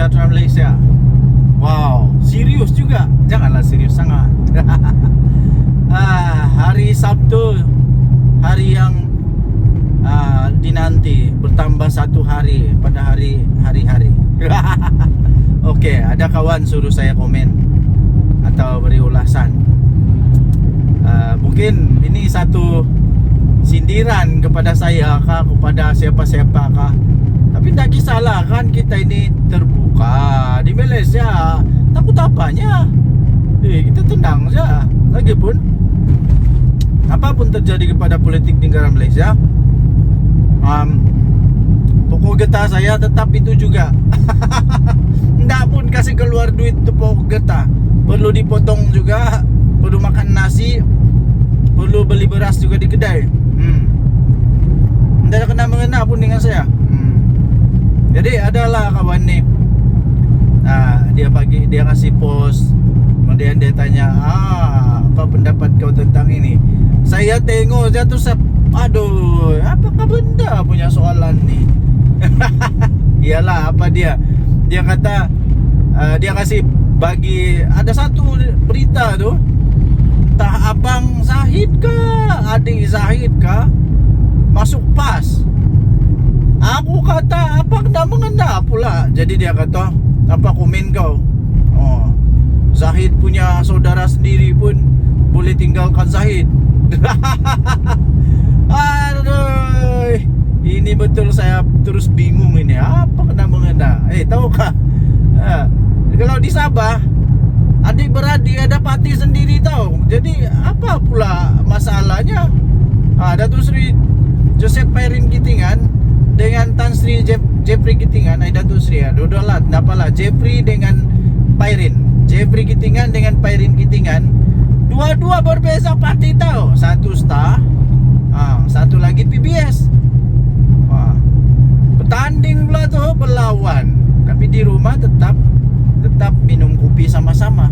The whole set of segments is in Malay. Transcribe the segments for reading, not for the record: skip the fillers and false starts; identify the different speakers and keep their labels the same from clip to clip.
Speaker 1: sejahtera Malaysia. Wow, serius juga. Janganlah serius sangat. Hari Sabtu, hari yang dinanti, bertambah satu hari pada hari-hari. Okey, ada kawan suruh saya komen atau beri ulasan. Mungkin ini satu sindiran kepada saya kah, kepada siapa-siapa kah. Tapi tak kisahlah, kan kita ini terbuka di Malaysia. Takut apanya? Kita tenang saja. Lagipun apapun terjadi kepada politik negara Malaysia, pokok getah saya tetap itu juga. Ndak pun kasih keluar duit tu pokok getah. Perlu dipotong juga, perlu makan nasi, perlu beli beras juga di kedai. Ndak ada kena-mengena pun dengan saya. Jadi adalah kawan ni, dia kasih post, kemudian dia tanya, apa pendapat kau tentang ini? Saya tengok dia tu, aduh, apakah benda punya soalan ni? Iyalah, apa dia kata, dia kasih bagi, ada satu berita tu, entah abang Zahid ke adik Zahid ke masuk PAS. Aku kata, apa kena mengena pula. Jadi dia kata, apa komen kau? Zahid punya saudara sendiri pun boleh tinggalkan Zahid. Aduh, ini betul saya terus bingung ini. Apa kena mengena? Tahukah? Kalau di Sabah, adik-beradik ada parti sendiri tahu. Jadi apa pula masalahnya? Datuk Seri Joseph Pairin Kitingan dengan Tan Sri Jeffrey Kitingan, Datuk Sri, dua-dualah, nampalah Jeffrey dengan Pairin. Jeffrey Kitingan dengan Pairin Kitingan, dua-dua berbeza parti tahu. Satu Star, satu lagi PBS. Bertanding pula tu, berlawan. Tapi di rumah tetap minum kopi sama-sama.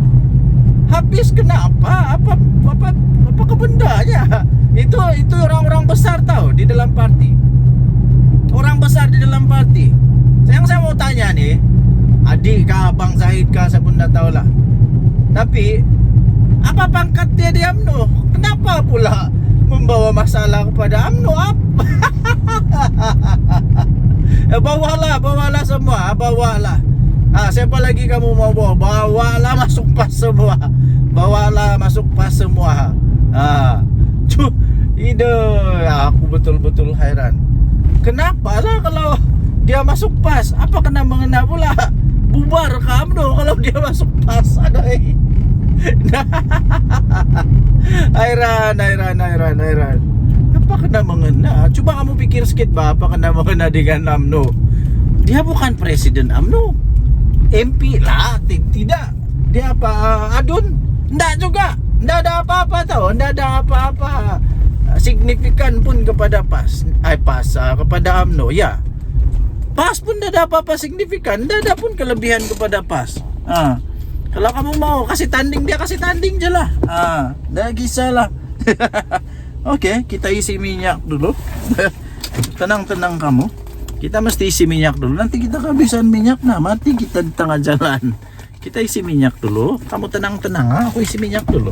Speaker 1: Habis kenapa? Apa bendanya? Itu orang-orang besar tahu di dalam parti. Orang besar di dalam parti. Yang saya mau tanya nih, adik kah, abang Zahid kah, saya pun dah tahulah. Tapi apa pangkat dia di UMNO? Kenapa pula membawa masalah kepada UMNO? Bawalah semua, bawalah. Siapa lagi kamu mau bawa? Bawalah masuk PAS semua. Bawalah masuk PAS semua. Aku betul-betul hairan. Kenapa lah kalau dia masuk PAS? Apa kena mengena pula? Bubar ke UMNO kalau dia masuk PAS? Adai. Hairan. Apa kena mengena? Cuba kamu pikir sikit apa kena mengena dengan UMNO? Dia bukan presiden UMNO. MP lah, tidak. Dia apa? Adun? Ndak juga. Ndak ada apa-apa tahu. Ndak ada apa-apa signifikan pun kepada PAS, kepada UMNO. Ya, PAS pun tidak ada apa-apa signifikan, tidak ada pun kelebihan kepada PAS. Kalau kamu mau kasih tanding, dia kasih tanding je lah. Dah kisahlah. Okey, kita isi minyak dulu. Tenang kamu. Kita mesti isi minyak dulu. Nanti kita kehabisan minyak, mati kita di tengah jalan. Kita isi minyak dulu. Kamu tenang, aku isi minyak dulu.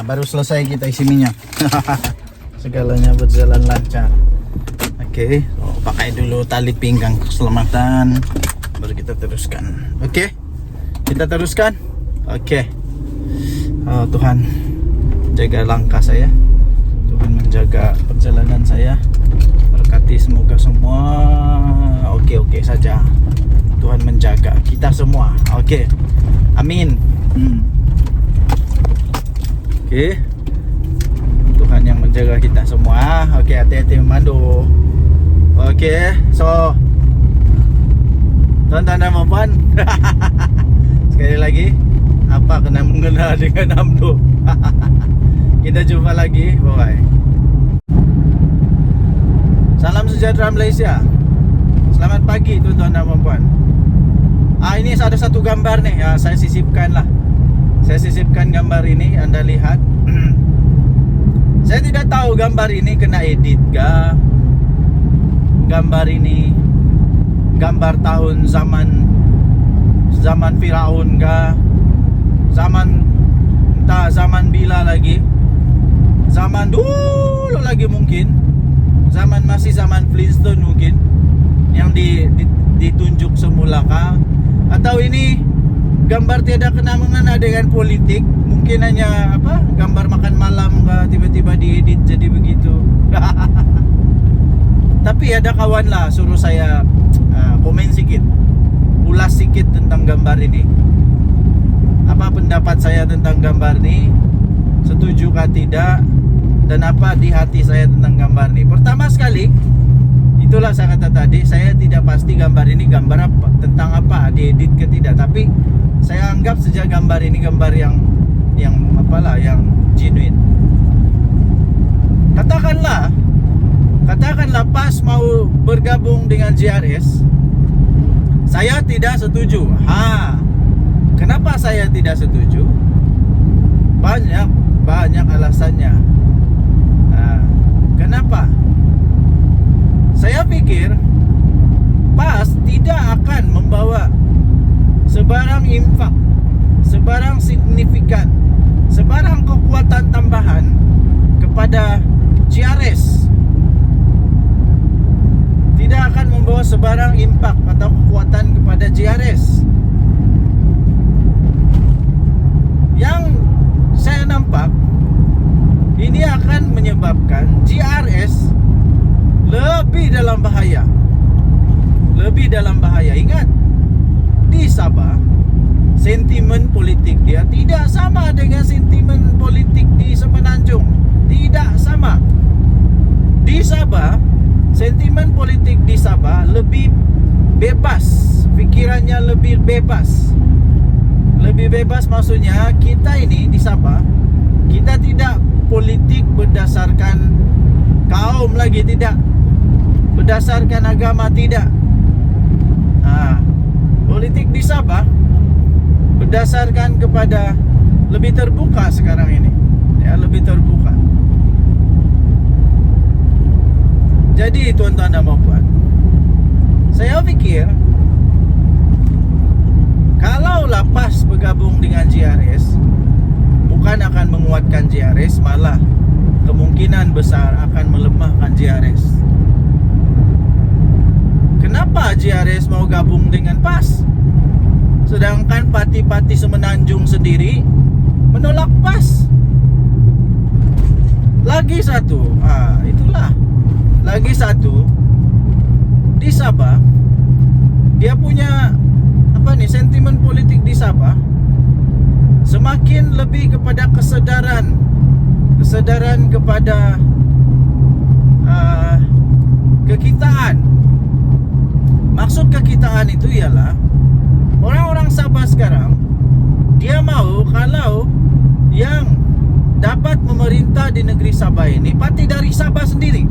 Speaker 1: baru selesai kita isi minyak. Segalanya berjalan lancar. Oke, so, pakai dulu tali pinggang keselamatan, baru kita teruskan. Oke, kita teruskan. Oke. Oh, Tuhan jaga langkah saya, Tuhan menjaga perjalanan saya, berkati semoga semua oke saja. Tuhan menjaga kita semua. Oke, amin. Oke, Tuhan yang menjaga kita semua. Oke, hati-hati memandu. Oke, so tuan-tuan dan puan, sekali lagi, apa kena mengena dengan UMNO? Kita jumpa lagi. Bye. Salam sejahtera Malaysia. Selamat pagi tuan-tuan dan puan. Ini ada satu gambar nih, saya sisipkan lah. Saya sisipkan gambar ini, Anda lihat. Saya tidak tahu gambar ini kena edit kah? Gambar ini gambar tahun zaman Firaun kah? Entah zaman bila lagi? Zaman dulu lagi mungkin. Masih zaman Flintstone mungkin. Yang ditunjuk semula kah? Atau ini gambar tiada kena mengena dengan politik? Mungkin hanya gambar makan malam kah, tiba-tiba diedit jadi begitu. Tapi ada kawan lah suruh saya komen sedikit, ulas sedikit tentang gambar ini. Apa pendapat saya tentang gambar ini? Setuju kah tidak? Dan apa di hati saya tentang gambar ini? Pertama sekali, itulah saya kata tadi, saya tidak pasti gambar ini gambar apa, tentang apa, diedit ke tidak. Tapi saya anggap sejak gambar ini gambar yang genuine. Katakanlah pas mau bergabung dengan JRS, saya tidak setuju. Kenapa saya tidak setuju? Banyak alasannya. Kenapa? Saya pikir PAS tidak akan membawa sebarang infak, sebarang signifikan, sebarang kekuatan tambahan kepada JRS. Tidak akan membawa sebarang impak atau kekuatan kepada JRS. Yang saya nampak, ini akan menyebabkan JRS lebih dalam bahaya. Lebih dalam bahaya. Ingat, di Sabah sentimen politik dia tidak sama dengan sentimen politik di Semenanjung. Tidak sama. Di Sabah, sentimen politik di Sabah lebih bebas. Pikirannya lebih bebas. Lebih bebas maksudnya kita ini di Sabah, kita tidak politik berdasarkan kaum lagi, tidak. Berdasarkan agama, tidak. Politik di Sabah berdasarkan kepada lebih terbuka sekarang ini, ya, lebih terbuka. Jadi tuan-tuan dan puan, saya pikir kalau PAS bergabung dengan JRS, bukan akan menguatkan JRS, malah kemungkinan besar akan melemahkan JRS. Kenapa JRS mau gabung dengan PAS? Sedangkan parti-parti Semenanjung sendiri menolak PAS. Lagi satu, itulah. Lagi satu, di Sabah, dia punya sentimen politik di Sabah semakin lebih kepada kesadaran kepada kekitaan. Maksud kekitaan itu ialah orang-orang Sabah sekarang, dia mau kalau yang dapat memerintah di negeri Sabah ini parti dari Sabah sendiri.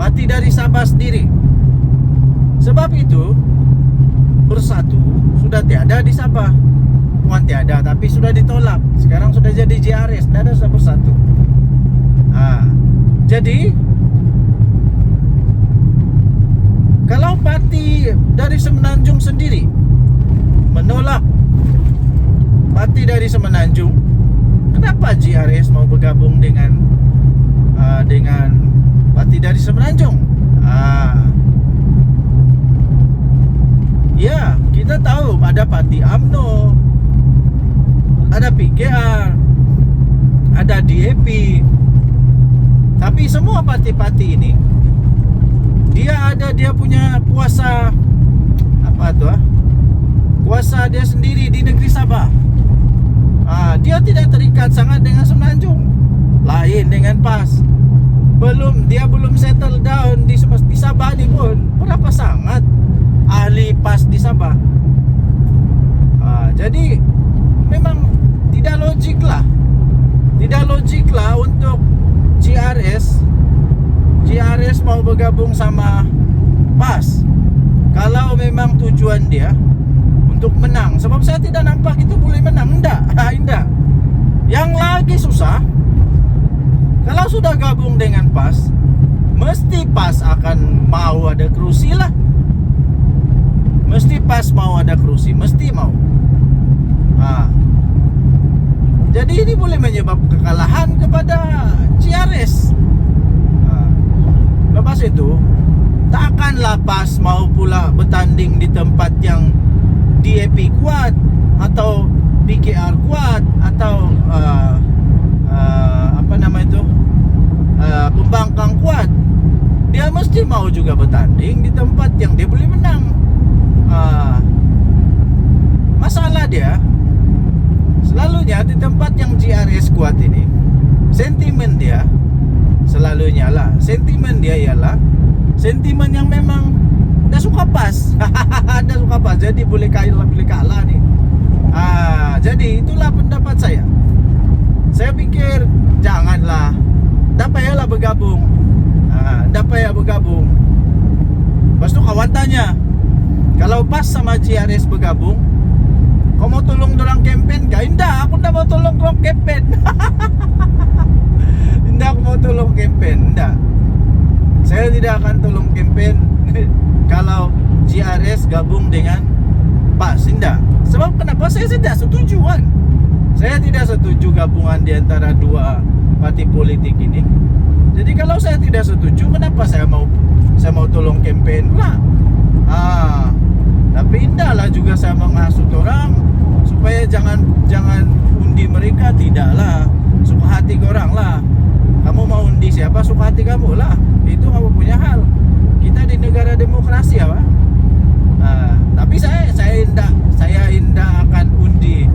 Speaker 1: Parti dari Sabah sendiri. Sebab itu Bersatu sudah tiada di Sabah. Bukan tiada, tapi sudah ditolak. Sekarang sudah jadi JRS, tidak ada sudah Bersatu. Jadi kalau parti dari Semenanjung sendiri menolak parti dari Semenanjung, kenapa GRS mau bergabung dengan parti dari Semenanjung? Ya, kita tahu ada parti UMNO, ada PKR, ada DAP. Tapi semua parti-parti ini dia punya kuasa kuasa dia sendiri di negeri Sabah. Dia tidak terikat sangat dengan Semenanjung. Lain dengan PAS. Dia belum settle down di Sabah ni pun. Berapa sangat ahli PAS di Sabah. Jadi memang tidak logik lah untuk GRS mau bergabung sama PAS kalau memang tujuan dia untuk menang. Sebab saya tidak nampak itu boleh menang. Enggak. Yang lagi susah, kalau sudah gabung dengan PAS, mesti PAS akan mau ada kerusi lah. Mesti PAS mau ada kerusi, mesti mau. Jadi ini boleh menyebabkan kekalahan kepada GRS. Lepas itu, takkanlah PAS mau pula bertanding di tempat yang DAP kuat atau PKR kuat atau pembangkang kuat. Dia mesti mau juga bertanding di tempat yang dia boleh menang. Masalah dia selalunya di tempat yang GRS kuat ini, sentimen dia ialah sentimen yang memang dah suka PAS. Dah suka PAS, jadi boleh kalah nih. Jadi itulah pendapat saya. Saya pikir janganlah, tak payahlah bergabung. Tak payah bergabung. Lepas tu kawan tanya, kalau PAS sama GRS bergabung, kau mau tolong dorang kempen kah? Indah, aku tak mau tolong dorang kempen. Indah, aku mau tolong kempen. Indah, saya tidak akan tolong kempen kalau GRS gabung dengan PAS. Indah. Sebab kenapa? Saya tidak setuju kan. Saya tidak setuju gabungan di antara dua parti politik ini. Jadi kalau saya tidak setuju, kenapa saya mau tolong kempen pula? Tapi indahlah juga saya menghasut orang supaya jangan undi mereka. Tidaklah, suka hati korang lah. Kamu mau undi siapa, suka hati kamu lah. Itu kamu punya hal. Kita di negara demokrasi apa? Tapi saya indah akan undi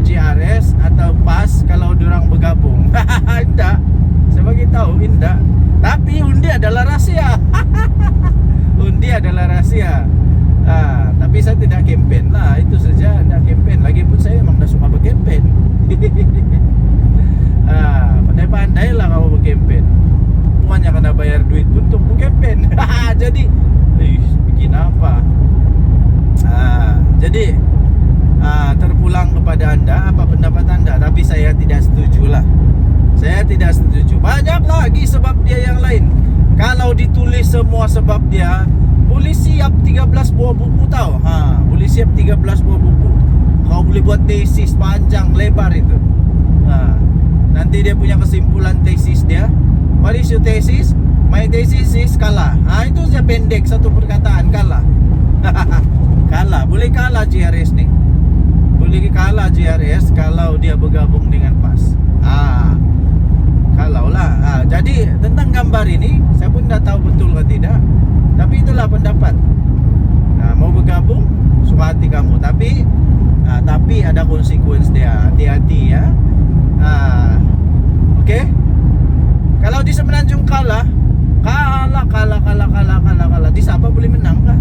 Speaker 1: GRS atau PAS kalau dorang bergabung. Indah. Saya bagi tahu indah. Tapi undi adalah rahasia. Undi adalah rahasia. Tapi saya tidak kempen lah. Itu saja, tidak kempen. Lagipun saya memang dah suka berkempen. Pandai-pandai lah kamu berkempen. Bukannya kena bayar duit untuk berkempen. Jadi bikin apa? Jadi terpulang kepada anda, apa pendapat anda? Tapi saya tidak setuju lah. Saya tidak setuju. Banyak lagi sebab dia yang lain. Kalau ditulis semua sebab dia, boleh siap 13 buah buku tau. Boleh siap 13 buah buku. Kau boleh buat tesis panjang lebar itu. Nanti dia punya kesimpulan tesis dia. What is your thesis? My thesis is kalah. Itu saja pendek, satu perkataan, kalah. Kalah, boleh kalah GRS nih. Boleh kalah GRS kalau dia bergabung dengan PAS. Kalau lah. Jadi tentang gambar ini saya pun tidak tahu betul atau tidak. Tapi itulah pendapat. Mau bergabung, suka hati kamu. Tapi ada konsekuensi dia. Hati-hati ya. Oke. Kalau di Semenanjung kalah. Di Sabah boleh menang kah?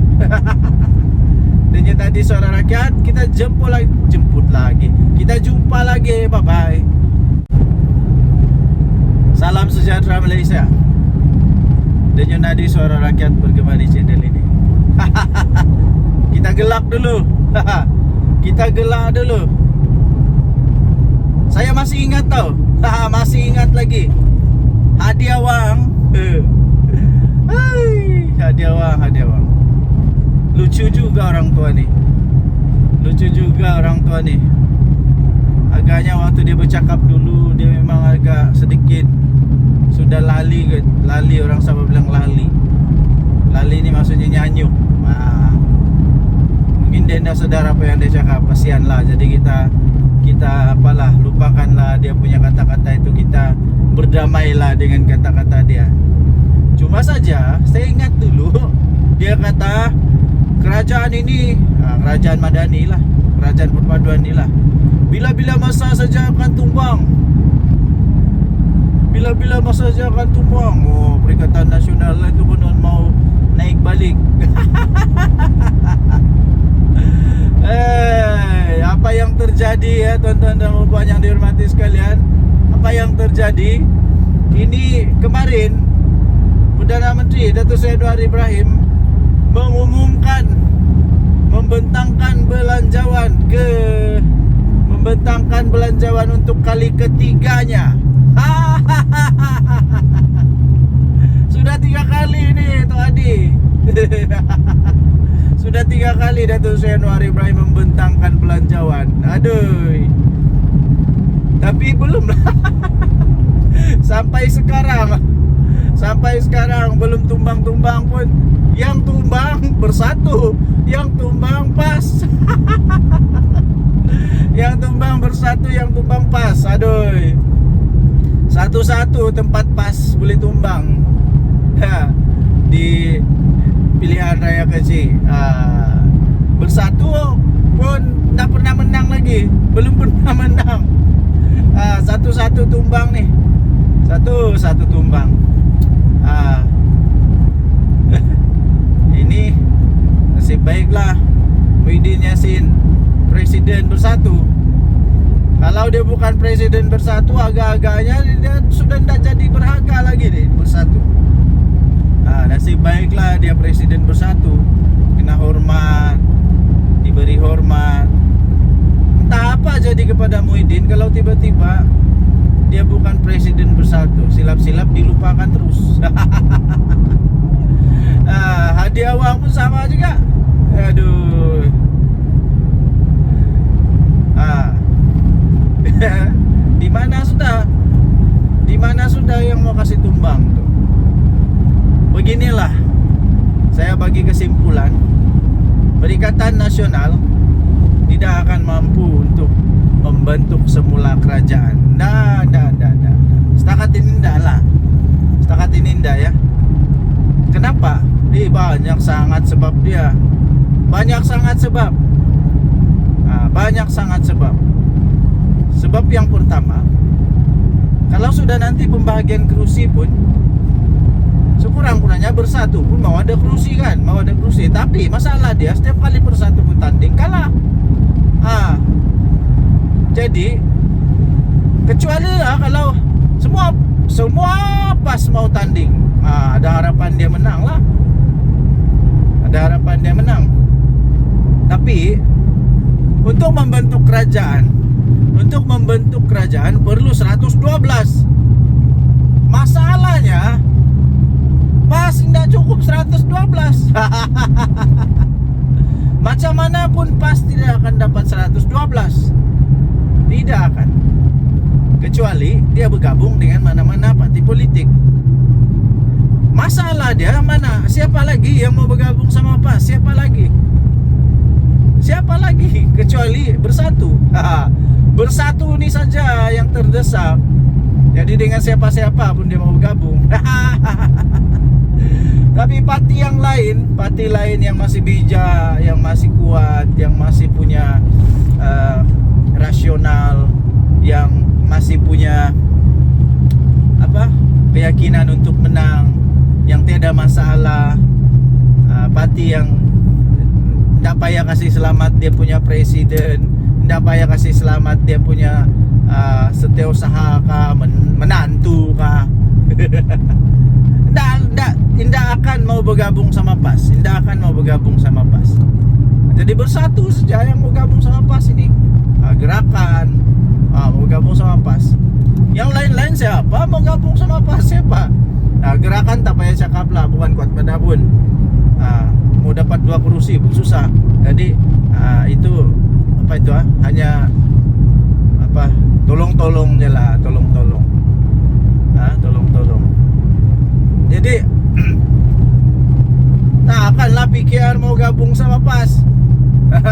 Speaker 1: Dan yang tadi Suara Rakyat, kita jemput lagi. Kita jumpa lagi. Bye bye. Salam sejahtera Malaysia. Dan yang tadi Suara Rakyat bergema di channel ini. Kita gelak dulu. Kita gelak dulu. Saya masih ingat tau. Masih ingat lagi. Hadiah wang. Hadiah wang. Lucu juga orang tua nih. agaknya waktu dia bercakap dulu dia memang agak sedikit sudah lali orang sama bilang lali ini maksudnya nyanyuk. Mungkin dia tidak sadar apa yang dia cakap, kasihan lah. Jadi kita apalah, lupakanlah dia punya kata-kata itu, kita berdamailah dengan kata-kata dia. Cuma saja saya ingat dulu dia kata kerajaan ini, kerajaan Madani lah, kerajaan perpaduan ini lah, bila-bila masa saja akan tumbang. Bila-bila masa saja akan tumbang. Oh, Perikatan Nasional lah itu konon mau naik balik. Apa yang terjadi ya tuan-tuan dan puan yang dihormati sekalian? Apa yang terjadi? Ini kemarin Perdana Menteri Datuk Seri Anwar Ibrahim mengumumkan membentangkan belanjawan untuk kali ketiganya. Sudah 3 kali ini Tok Adi. Sudah 3 kali Datuk Seri Anwar Ibrahim membentangkan belanjawan. Aduh. Tapi belum lah. Sampai sekarang belum tumbang-tumbang pun. Yang tumbang bersatu, yang tumbang pas. Yang tumbang bersatu, yang tumbang pas. Aduh. Satu-satu tempat pas boleh tumbang. Di pilihan raya kecil. Bersatu pun tak pernah menang lagi. Belum pernah menang. Satu-satu tumbang nih. Satu-satu tumbang. Ini nasib baiklah Muhyiddin Yassin Presiden Bersatu. Kalau dia bukan Presiden Bersatu, agak-agaknya dia sudah tidak jadi berharga lagi nih Bersatu. Nasib baiklah dia Presiden Bersatu, kena hormat, diberi hormat. Entah apa jadi kepada Muhyiddin kalau tiba-tiba dia bukan Presiden Bersatu, silap-silap dilupakan terus. Hadiah uang pun sama juga. Aduh. Di mana sudah yang mau kasih tumbang tuh. Beginilah saya bagi kesimpulan, Perikatan Nasional tidak akan mampu untuk membentuk semula kerajaan. Nah. Setakat ini enggak ya. Kenapa? Banyak sangat sebab dia. Banyak sangat sebab. Sebab yang pertama, kalau sudah nanti pembagian kursi pun sekurang-kurangnya Bersatu pun mau ada kursi kan, tapi masalah dia setiap kali Bersatu bertanding kalah. Jadi kecuali lah kalau semua pas mau tanding, ada harapan dia menang lah. Tapi untuk membentuk kerajaan perlu 112. Masalahnya pas tidak cukup 112. Macam mana pun pas tidak akan dapat 112. Tidak akan. Kecuali dia bergabung dengan mana-mana parti politik. Masalah dia mana? Siapa lagi yang mau bergabung sama PAS? Siapa lagi? Kecuali Bersatu. Bersatu ini saja yang terdesak. Jadi dengan siapa-siapa pun dia mau bergabung. Tapi parti lain yang masih bijak, yang masih kuat, yang masih punya rasional, yang masih punya keyakinan untuk menang, yang tiada masalah, parti yang tidak payah kasih selamat dia punya presiden, tidak payah kasih selamat dia punya setiausaha kah, menantu kah. Tidak akan mau bergabung sama PAS. Jadi Bersatu saja yang mau gabung sama PAS ini. Gerakan mau gabung sama PAS. Yang lain-lain siapa mau gabung sama PAS? Siapa? Gerakan tak payah cakap lah, bukan kuat pada pun. Mau dapat 2 kursi pun susah. Jadi itu hanya apa, tolong-tolong je lah, tolong-tolong. Tolong-tolong. Jadi takkanlah PKR mau gabung sama PAS.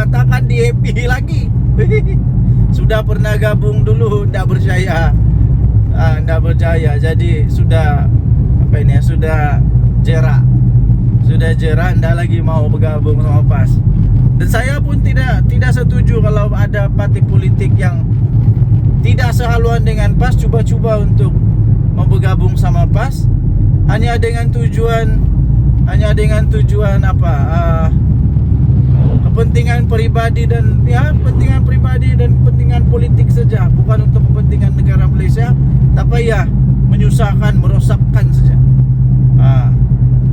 Speaker 1: Takkan di happy lagi. Sudah pernah gabung dulu, ndak berjaya. Ndak berjaya. Jadi sudah apa ini? Sudah jerak. Ndak lagi mau bergabung sama PAS. Dan saya pun tidak setuju kalau ada parti politik yang tidak sehaluan dengan PAS coba-coba untuk mau bergabung sama PAS hanya dengan tujuan apa? Kepentingan pribadi dan kepentingan politik saja, bukan untuk kepentingan negara Malaysia, tapi ya menyusahkan, merosakkan saja.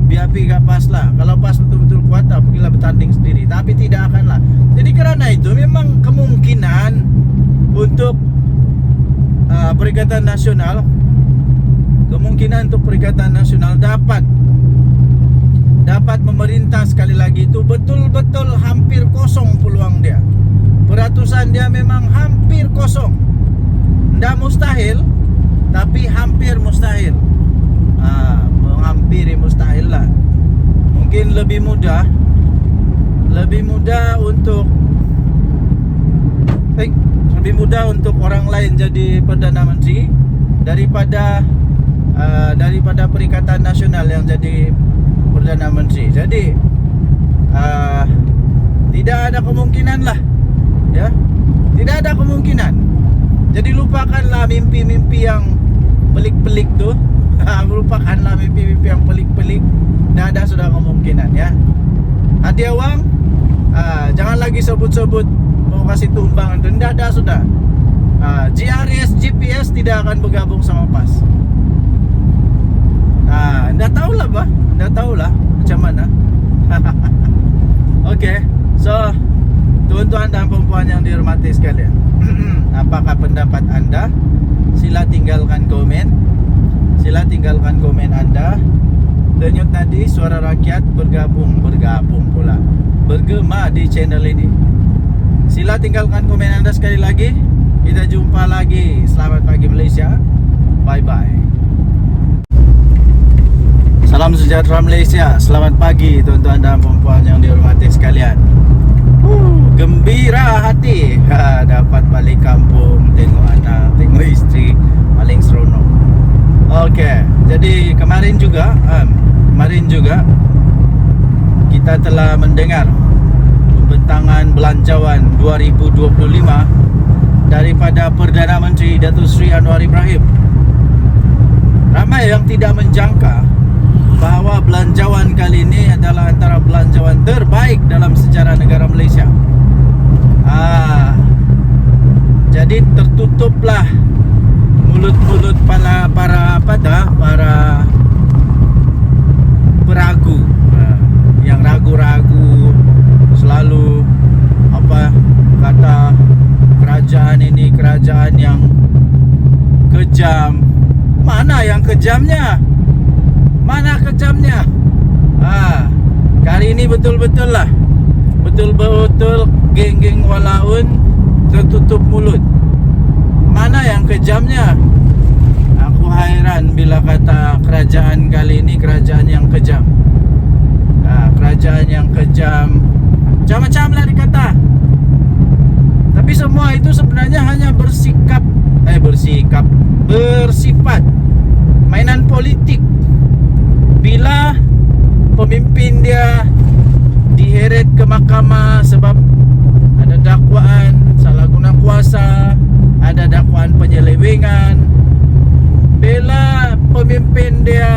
Speaker 1: Biar gak PAS lah. Kalau PAS betul-betul kuat, pergilah bertanding sendiri. Tapi tidak akan lah. Jadi kerana itu memang kemungkinan untuk Perikatan Nasional, dapat memerintah sekali lagi itu betul-betul hampir kosong peluang dia. Peratusan dia memang hampir kosong. Tidak mustahil, tapi hampir mustahil. Menghampiri mustahil lah. Mungkin lebih mudah untuk orang lain jadi Perdana Menteri daripada Perikatan Nasional yang jadi Perdana Menteri. Jadi tidak ada kemungkinan lah, ya, tidak ada kemungkinan. Jadi lupakanlah mimpi-mimpi yang pelik-pelik tuh. Lupakanlah mimpi-mimpi yang pelik-pelik. Tidak ada sudah kemungkinan, ya. Hadiah wang, jangan lagi sebut-sebut mau kasih tumbang. Tidak ada sudah. GRS, GPS tidak akan bergabung sama PAS. Tidak tahulah bah, tidak tahulah macam mana. Okay, so tuan-tuan dan puan-puan yang dihormati sekalian, apakah pendapat anda? Sila tinggalkan komen anda. Denyut nadi suara rakyat bergabung pula, bergema di channel ini. Sila tinggalkan komen anda sekali lagi. Kita jumpa lagi. Selamat pagi Malaysia. Bye bye. Salam sejahtera Malaysia. Selamat pagi tuan-tuan dan puan-puan yang dihormati sekalian. Gembira hati dapat balik kampung, tengok anak, tengok isteri, paling seronok. Okey, jadi kemarin juga kita telah mendengar pembentangan belanjawan 2025 daripada Perdana Menteri Datuk Seri Anwar Ibrahim. Ramai yang tidak menjangka bahawa belanjawan kali ini adalah antara belanjawan terbaik dalam sejarah negara Malaysia. Jadi tertutuplah mulut-mulut para peragu, yang ragu-ragu, selalu kata kerajaan ini kerajaan yang kejam. Mana yang kejamnya? Kali ini betul-betul geng-geng walaun tertutup mulut. Mana yang kejamnya? Aku hairan bila kata kerajaan kali ini kerajaan yang kejam. Kerajaan yang kejam, macam-macam lah dikata. Tapi semua itu sebenarnya hanya bersifat mainan politik. Bila pemimpin dia diheret ke mahkamah sebab ada dakwaan salah guna kuasa, ada dakwaan penyelewengan. Bila pemimpin dia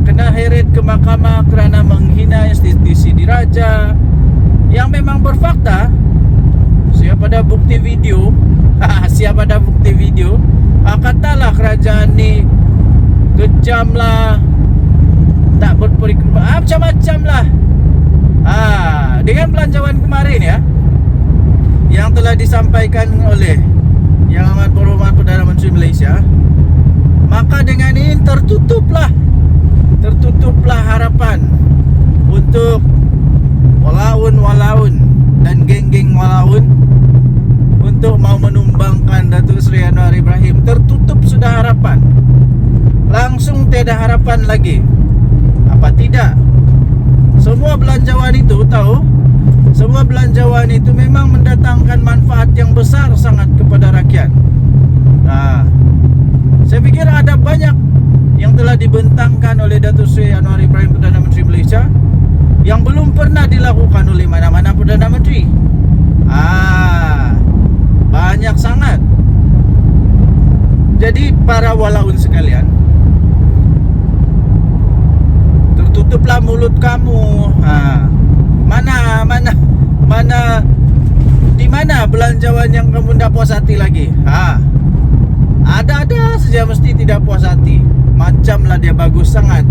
Speaker 1: kena heret ke mahkamah kerana menghina institusi diraja yang memang berfakta, siapa ada bukti video katalah kerajaan ni kejam lah, tak berperiksa, macam-macam lah. Dengan belanjawan kemarin ya, yang telah disampaikan oleh Yang Amat Berhormat Perdana Menteri Malaysia, maka dengan ini tertutuplah harapan untuk walaun dan geng-geng walaun untuk mau menumbangkan Datuk Seri Anwar Ibrahim, tertutup sudah harapan. Langsung tiada harapan lagi. Apa tidak? Semua belanjawan itu tahu, semua belanjawan itu memang mendatangkan manfaat yang besar sangat kepada rakyat. Saya pikir ada banyak yang telah dibentangkan oleh Datuk Seri Anwar Ibrahim, Perdana Menteri Malaysia, yang belum pernah dilakukan oleh mana-mana Perdana Menteri. Banyak sangat. Jadi para walaun sekalian, tertutuplah mulut kamu. Di mana belanjawan yang kamu tidak puas hati lagi? Ada saja mesti tidak puas hati. Macamlah dia bagus sangat.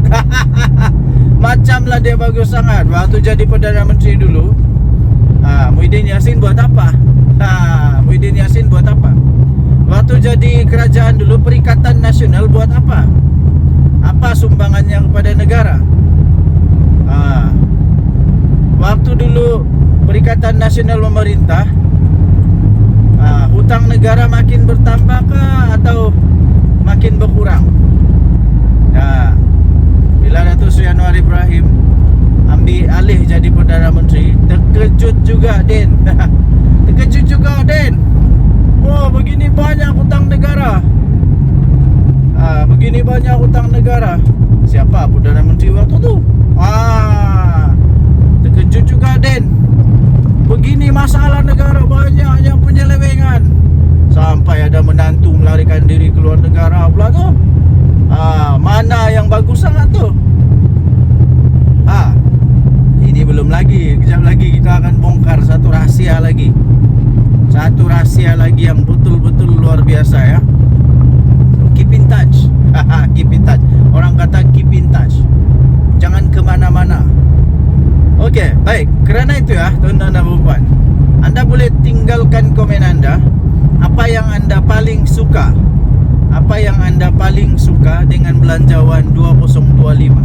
Speaker 1: Macamlah dia bagus sangat. Waktu jadi Perdana Menteri dulu, Muhyiddin Yassin buat apa? Muhyiddin Yassin buat apa? Waktu jadi kerajaan dulu, Perikatan Nasional buat apa? Apa sumbangannya kepada negara? Waktu dulu Perikatan Nasional memerintah, hutang negara makin bertambah kah atau makin berkurang? Bila Datuk Seri Anwar Ibrahim ambil alih jadi Perdana Menteri, terkejut juga Den. Terkejut juga Den. Oh, begini banyak hutang negara. Begini banyak hutang negara. Siapa Perdana Menteri waktu tu? Terkejut juga Den. Begini masalah negara, banyaknya penyelewengan. Sampai ada menantu melarikan diri keluar negara pula tu. Mana yang bagus sangat tu? Ini belum lagi. Kejap lagi kita akan bongkar satu rahsia lagi. Satu rahsia lagi yang betul-betul luar biasa ya. So, keep in touch. Keep in touch. Orang kata keep in touch. Jangan kemana-mana. Okey, baik. Kerana itu ya, tuan-tuan dan puan, anda boleh tinggalkan komen anda. Apa yang anda paling suka? Apa yang anda paling suka dengan belanjawan 2025?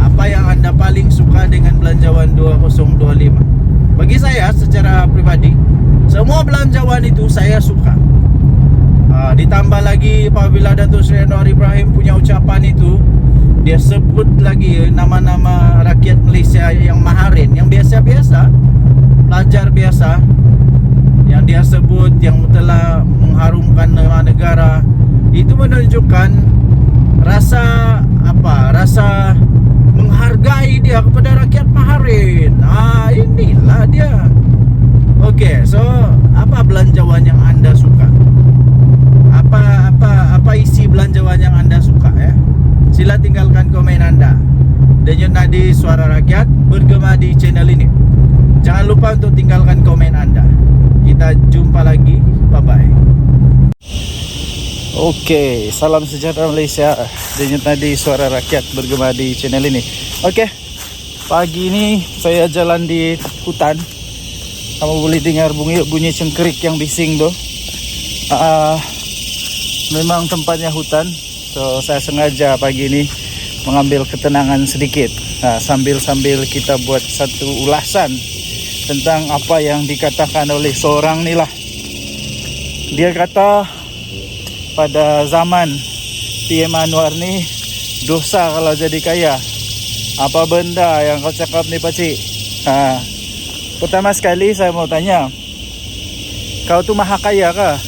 Speaker 1: Apa yang anda paling suka dengan belanjawan 2025? Bagi saya secara pribadi, semua belanjawan itu saya suka. Ditambah lagi apabila Datuk Seri Anwar Ibrahim punya ucapan itu, dia sebut lagi nama-nama rakyat Malaysia yang maharin, yang biasa-biasa, pelajar biasa, yang dia sebut, yang telah mengharumkan nama negara. Itu menunjukkan rasa rasa menghargai dia kepada rakyat maharin. Inilah dia. Okey, so apa belanjawan yang anda suka? Apa isi belanjawan yang anda suka ya? Sila tinggalkan komen anda. Denyut Nadi Suara Rakyat bergema di channel ini. Jangan lupa untuk tinggalkan komen anda. Kita jumpa lagi. Bye-bye. Okey, salam sejahtera Malaysia. Denyut Nadi Suara Rakyat bergema di channel ini. Okey, pagi ini saya jalan di hutan. Kamu boleh dengar bunyi cengkerik yang bising tu. Memang tempatnya hutan. So saya sengaja pagi ini mengambil ketenangan sedikit, sambil kita buat satu ulasan tentang apa yang dikatakan oleh seorang ni lah. Dia kata pada zaman PM Anwar ni, dosa kalau jadi kaya. Apa benda yang kau cakap ni pakcik? Pertama sekali saya mau tanya, kau tu maha kaya kah?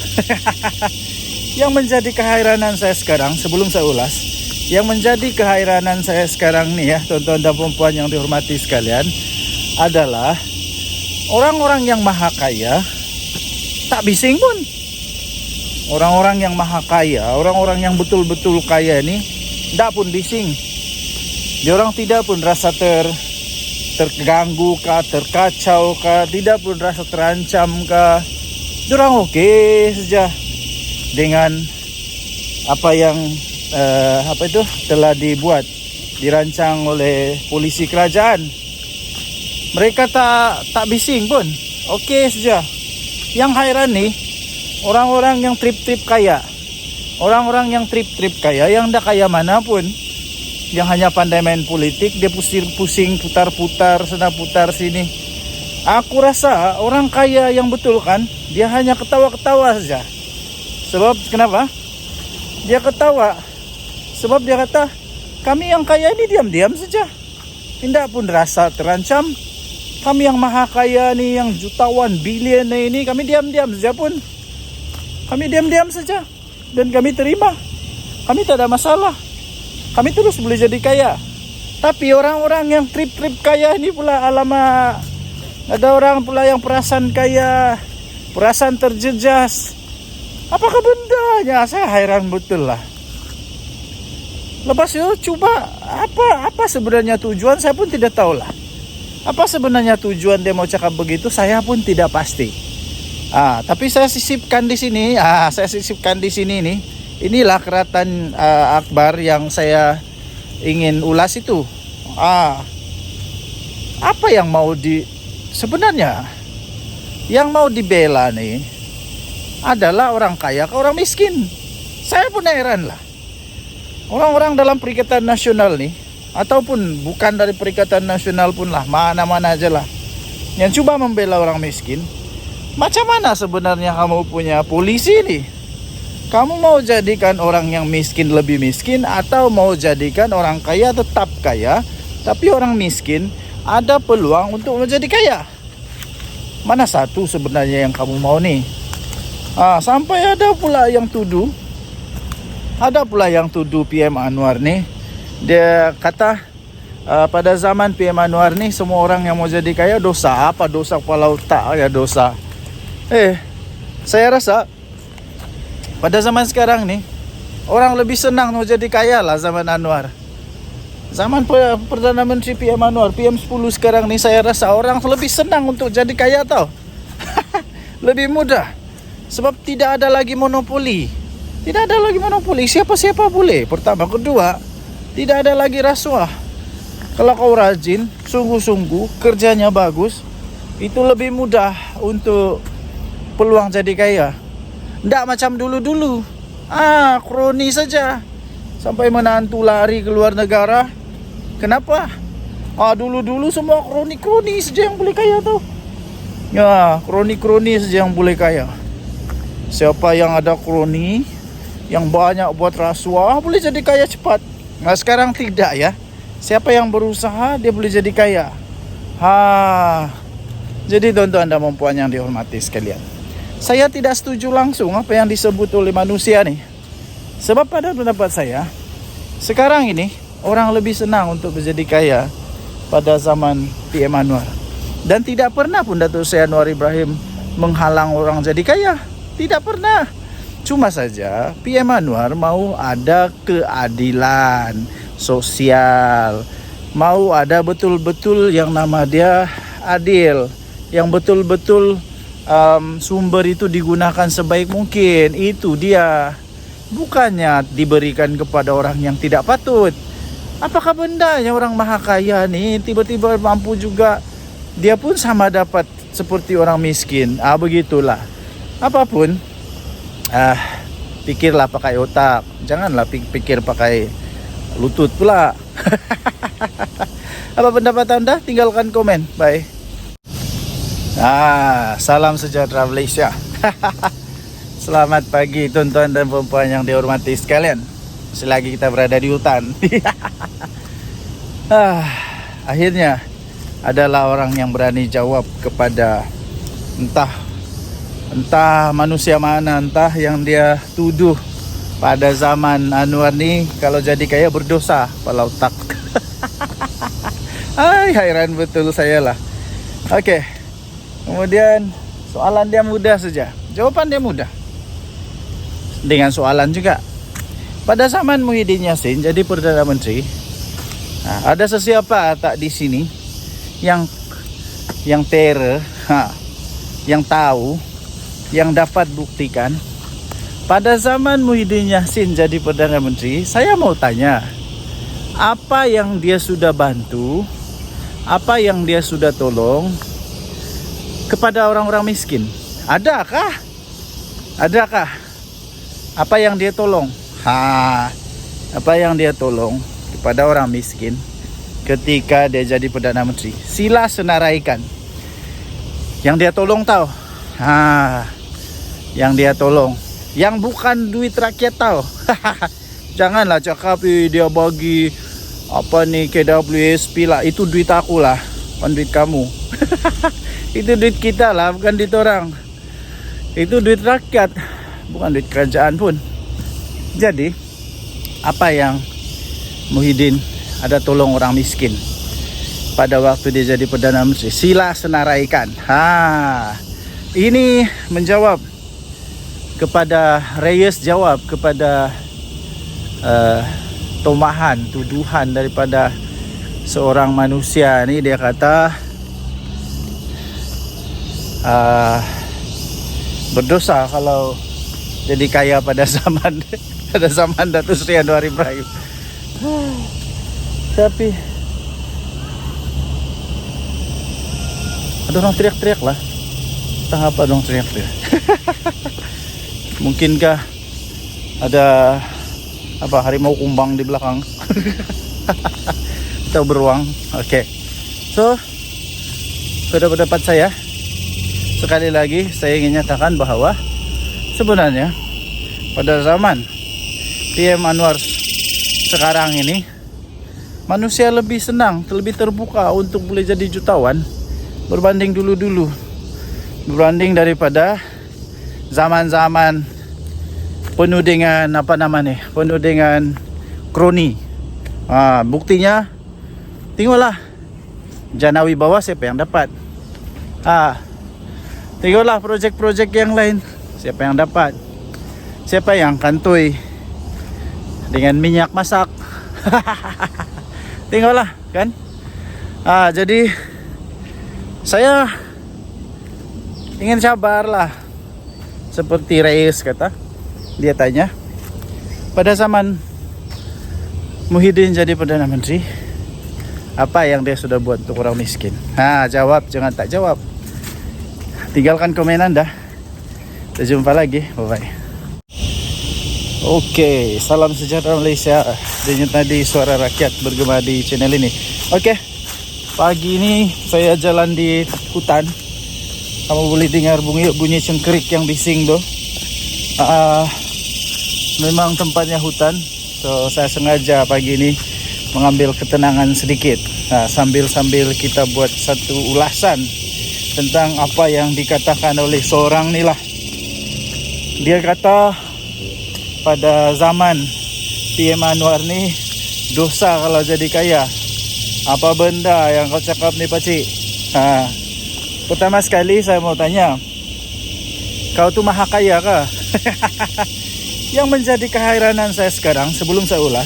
Speaker 1: Yang menjadi keheranan saya sekarang, sebelum saya ulas, yang menjadi keheranan saya sekarang ni ya, tuan-tuan dan puan yang dihormati sekalian, adalah orang-orang yang maha kaya tak bising pun. Orang-orang yang maha kaya, orang-orang yang betul-betul kaya ni tak pun bising. Diorang tidak pun rasa terganggu kah, terkacau kah, tidak pun rasa terancam kah. Diorang okey saja dengan apa yang telah dirancang oleh polisi kerajaan. Mereka tak bising pun, okey saja. Yang hairan ni orang-orang yang trip-trip kaya. Orang-orang yang trip-trip kaya, yang dah kaya mana pun, yang hanya pandai main politik, dia pusing putar-putar sana putar sini. Aku rasa orang kaya yang betul kan, dia hanya ketawa-ketawa saja. Sebab kenapa? Dia ketawa sebab dia kata, kami yang kaya ini diam-diam saja, tidak pun rasa terancam. Kami yang maha kaya nih, yang jutawan, bilion ini, kami diam-diam saja pun. Kami diam-diam saja dan kami terima. Kami tak ada masalah. Kami terus boleh jadi kaya. Tapi orang-orang yang trip-trip kaya ini pula, alamak, ada orang pula yang perasaan kaya, perasaan terjejas. Apakah bendanya? Saya heran betul lah. Lepas itu coba apa sebenarnya tujuan, saya pun tidak tahu lah. Apa sebenarnya tujuan dia mau cakap begitu, saya pun tidak pasti. Tapi saya sisipkan di sini. Nih. Inilah keratan Akbar yang saya ingin ulas itu. Apa yang mau sebenarnya yang mau dibela nih adalah orang kaya ke orang miskin. Saya pun heran lah. Orang-orang dalam Perikatan Nasional nih, ataupun bukan dari Perikatan Nasional pun lah, mana-mana aja lah, yang coba membela orang miskin. Macam mana sebenarnya kamu punya polisi nih? Kamu mau jadikan orang yang miskin lebih miskin, atau mau jadikan orang kaya tetap kaya, tapi orang miskin ada peluang untuk menjadi kaya? Mana satu sebenarnya yang kamu mau nih? Sampai ada pula yang tuduh PM Anwar nih. Dia kata pada zaman PM Anwar nih, semua orang yang mau jadi kaya dosa. Apa dosa kepala otak ya dosa? Saya rasa pada zaman sekarang nih, orang lebih senang mau jadi kaya lah zaman Anwar. Zaman Perdana Menteri PM Anwar, PM10 sekarang nih, saya rasa orang lebih senang untuk jadi kaya tau. Lebih mudah. Sebab tidak ada lagi monopoli. Siapa-siapa boleh. Pertama. Kedua, tidak ada lagi rasuah. Kalau kau rajin, sungguh-sungguh, kerjanya bagus, itu lebih mudah untuk peluang jadi kaya. Tidak macam dulu-dulu. Kroni saja. Sampai menantu lari ke luar negara. Kenapa? Dulu-dulu semua kroni-kroni saja yang boleh kaya tau. Ya, kroni-kroni saja yang boleh kaya. Siapa yang ada kroni, yang banyak buat rasuah, boleh jadi kaya cepat. Nah sekarang tidak ya. Siapa yang berusaha, dia boleh jadi kaya. Jadi tuan-tuan dan puan yang dihormati sekalian, saya tidak setuju langsung apa yang disebut oleh manusia nih. Sebab pada pendapat saya, sekarang ini orang lebih senang untuk menjadi kaya pada zaman PM Anwar. Dan tidak pernah pun Datuk Seri Anwar Ibrahim menghalang orang jadi kaya. Tidak pernah. Cuma saja PM Anwar mau ada keadilan sosial, mau ada betul-betul yang nama dia adil, yang betul-betul sumber itu digunakan sebaik mungkin. Itu dia. Bukannya diberikan kepada orang yang tidak patut. Apakah bendanya orang maha kaya nih tiba-tiba mampu juga, dia pun sama dapat seperti orang miskin? Begitulah. Apapun, pikirlah pakai otak, janganlah pikir pakai lutut pula. Apa pendapat anda? Tinggalkan komen. Bye. Salam sejahtera Malaysia. Selamat pagi tuan-tuan dan puan yang dihormati sekalian. Selagi kita berada di hutan. Akhirnya adalah orang yang berani jawab kepada entah manusia mana, entah yang dia tuduh pada zaman Anwar ni kalau jadi kaya berdosa kepala otak. Hairan betul saya lah. Okey. Kemudian soalan dia mudah saja, jawaban dia mudah. Dengan soalan juga. Pada zaman Muhyiddin Yassin jadi Perdana Menteri, ada sesiapa tak di sini yang terror, yang tahu, yang dapat buktikan pada zaman Muhyiddin Yassin jadi Perdana Menteri? Saya mau tanya, apa yang dia sudah bantu, apa yang dia sudah tolong kepada orang-orang miskin? Adakah? Apa yang dia tolong? Apa yang dia tolong kepada orang miskin ketika dia jadi Perdana Menteri? Sila senaraikan. Yang dia tolong tahu. Yang dia tolong. Yang bukan duit rakyat tahu. Janganlah cakap dia bagi apa nih KWSP lah. Itu duit aku lah, bukan duit kamu. Itu duit kita lah, bukan duit orang. Itu duit rakyat, bukan duit kerajaan pun. Jadi apa yang Muhyiddin ada tolong orang miskin pada waktu dia jadi Perdana Menteri, sila senaraikan. Ini menjawab kepada Reyes, jawab kepada tomahan, tuduhan daripada seorang manusia. Ini dia kata berdosa kalau jadi kaya pada zaman Datuk Seri Anwar Ibrahim. Tapi ada orang teriak-teriak lah. Entah apa dong teriak-teriak. Mungkinkah ada apa harimau kumbang di belakang? Atau beruang? Oke. So, pada pendapat saya, sekali lagi saya ingin nyatakan bahwa sebenarnya pada zaman PM Anwar sekarang ini, manusia lebih senang, lebih terbuka untuk boleh jadi jutawan berbanding dulu-dulu, berbanding daripada zaman-zaman penuh dengan penuh dengan kroni. Buktinya tengoklah Jana Wibawa siapa yang dapat. Tengoklah projek-projek yang lain, siapa yang dapat. Siapa yang kantoi dengan minyak masak. Tengoklah kan. Jadi saya ingin sabarlah. Seperti Reyes kata, dia tanya, pada zaman Muhyiddin jadi Perdana Menteri, apa yang dia sudah buat untuk orang miskin? Jawab, jangan tak jawab. Tinggalkan komen Anda. Kita jumpa lagi, bye-bye. Oke, salam sejahtera Malaysia. Dan tadi suara rakyat bergema di channel ini. Oke, pagi ini saya jalan di hutan. Kamu boleh dengar bunyi cengkerik yang bising tuh. Memang tempatnya hutan. So saya sengaja pagi ini mengambil ketenangan sedikit. Sambil kita buat satu ulasan tentang apa yang dikatakan oleh seorang ni lah. Dia kata pada zaman PM Anwar ni dosa kalau jadi kaya. Apa benda yang kau cakap ni pakcik? Pertama sekali saya mau tanya, kau tu maha kaya kah? Yang menjadi keheranan saya sekarang, sebelum saya ulas,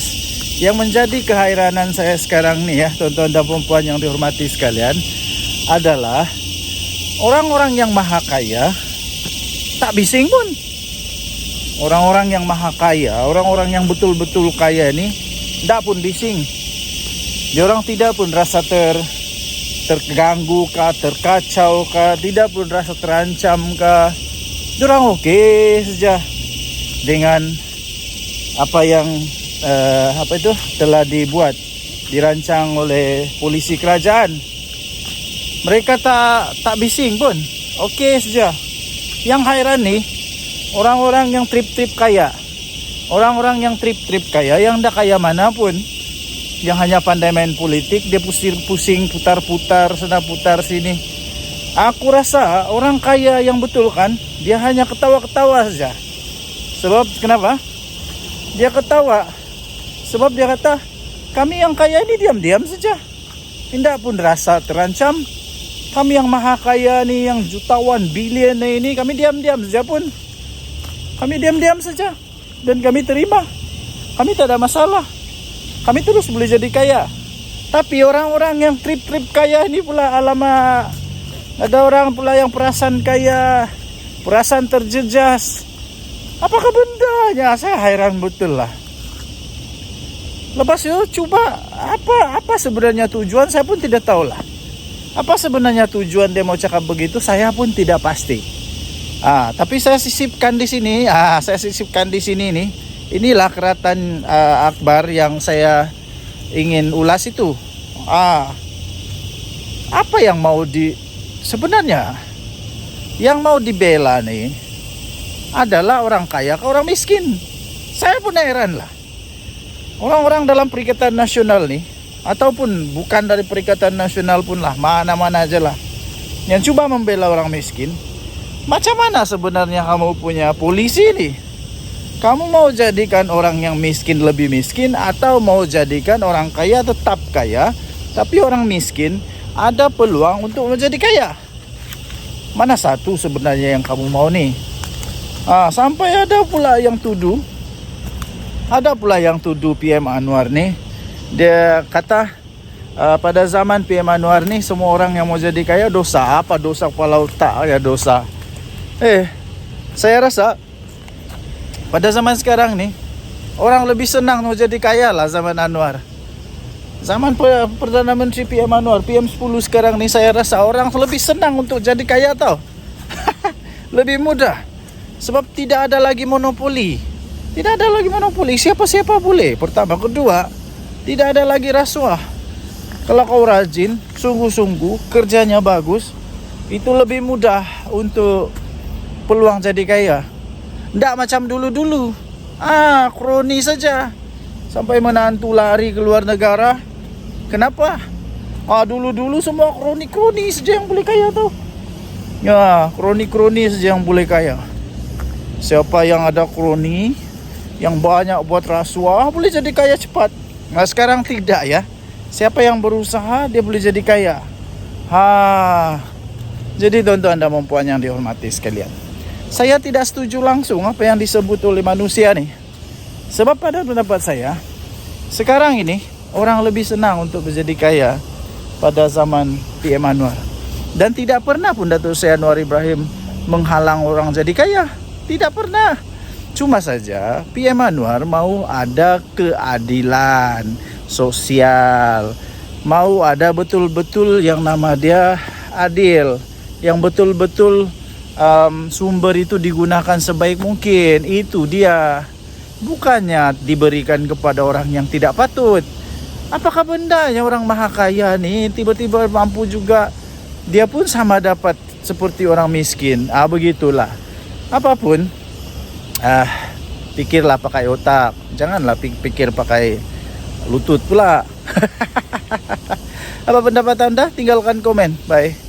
Speaker 1: yang menjadi keheranan saya sekarang ni ya, tuan-tuan dan puan yang dihormati sekalian, adalah orang-orang yang maha kaya tak bising pun. Orang-orang yang maha kaya, orang-orang yang betul-betul kaya ni tak pun bising. Diorang tidak pun rasa terganggu kah, terkacau kah, tidak pun rasa terancam kah. Diorang okey saja dengan apa yang telah dibuat, dirancang oleh polisi kerajaan. Mereka tak bising pun, okey saja. Yang hairan ni orang-orang yang trip-trip kaya. Orang-orang yang trip-trip kaya, yang dah kaya mana pun, yang hanya pandai main politik, dia pusing putar-putar sana putar sini. Aku rasa orang kaya yang betul kan, dia hanya ketawa-ketawa saja. Sebab kenapa? Dia ketawa sebab dia kata, kami yang kaya ini diam-diam saja, tidak pun rasa terancam. Kami yang maha kaya ni, yang jutawan, bilion ini, kami diam-diam saja pun. Kami diam-diam saja dan kami terima. Kami tak ada masalah. Kami terus boleh jadi kaya. Tapi orang-orang yang trip-trip kaya ini pula, alamak, ada orang pula yang perasaan kaya, perasaan terjejas. Apakah bendanya? Saya hairan betul lah. Lepas itu coba apa sebenarnya tujuan, saya pun tidak tahu lah. Apa sebenarnya tujuan dia mau cakap begitu, saya pun tidak pasti. Tapi saya sisipkan di sini. Saya sisipkan di sini nih. Inilah keratan akbar yang saya ingin ulas itu. Apa yang mau sebenarnya Yang mau dibela nih adalah orang kaya ke orang miskin. Saya pun heran lah. Orang-orang dalam Perikatan Nasional nih, ataupun bukan dari Perikatan Nasional pun lah, mana-mana aja lah, yang coba membela orang miskin. Macam mana sebenarnya kamu punya polisi nih? Kamu mau jadikan orang yang miskin lebih miskin, atau mau jadikan orang kaya tetap kaya, tapi orang miskin ada peluang untuk menjadi kaya? Mana satu sebenarnya yang kamu mau nih? Sampai ada pula yang tuduh PM Anwar nih. Dia kata pada zaman PM Anwar nih, semua orang yang mau jadi kaya dosa. Apa dosa kepala otak ya dosa? Saya rasa pada zaman sekarang nih, orang lebih senang mau jadi kaya lah zaman Anwar. Zaman Perdana Menteri PM Anwar, PM10 sekarang nih, saya rasa orang lebih senang untuk jadi kaya tau. Lebih mudah. Sebab tidak ada lagi monopoli. Tidak ada lagi monopoli, siapa-siapa boleh. Pertama, kedua, tidak ada lagi rasuah. Kalau kau rajin, sungguh-sungguh, kerjanya bagus, itu lebih mudah untuk peluang jadi kaya. Tidak macam dulu-dulu. Kroni saja. Sampai menantu lari ke luar negara. Kenapa? Dulu-dulu semua kroni-kroni saja yang boleh kaya tau. Ya, kroni-kroni saja yang boleh kaya. Siapa yang ada kroni, yang banyak buat rasuah, boleh jadi kaya cepat. Nah sekarang tidak ya. Siapa yang berusaha, dia boleh jadi kaya. Jadi tuan-tuan dan puan yang dihormati sekalian, saya tidak setuju langsung apa yang disebut oleh manusia nih. Sebab pada pendapat saya, sekarang ini orang lebih senang untuk menjadi kaya pada zaman PM Anwar. Dan tidak pernah pun Datuk Seri Anwar Ibrahim menghalang orang jadi kaya. Tidak pernah. Cuma saja PM Anwar mau ada keadilan sosial, mau ada betul-betul yang nama dia adil, yang betul-betul sumber itu digunakan sebaik mungkin. Itu dia. Bukannya diberikan kepada orang yang tidak patut. Apakah bendanya orang maha kaya nih tiba-tiba mampu juga, dia pun sama dapat seperti orang miskin? Begitulah. Apapun, pikirlah pakai otak, janganlah pikir pakai lutut pula. Apa pendapat anda? Tinggalkan komen. Bye.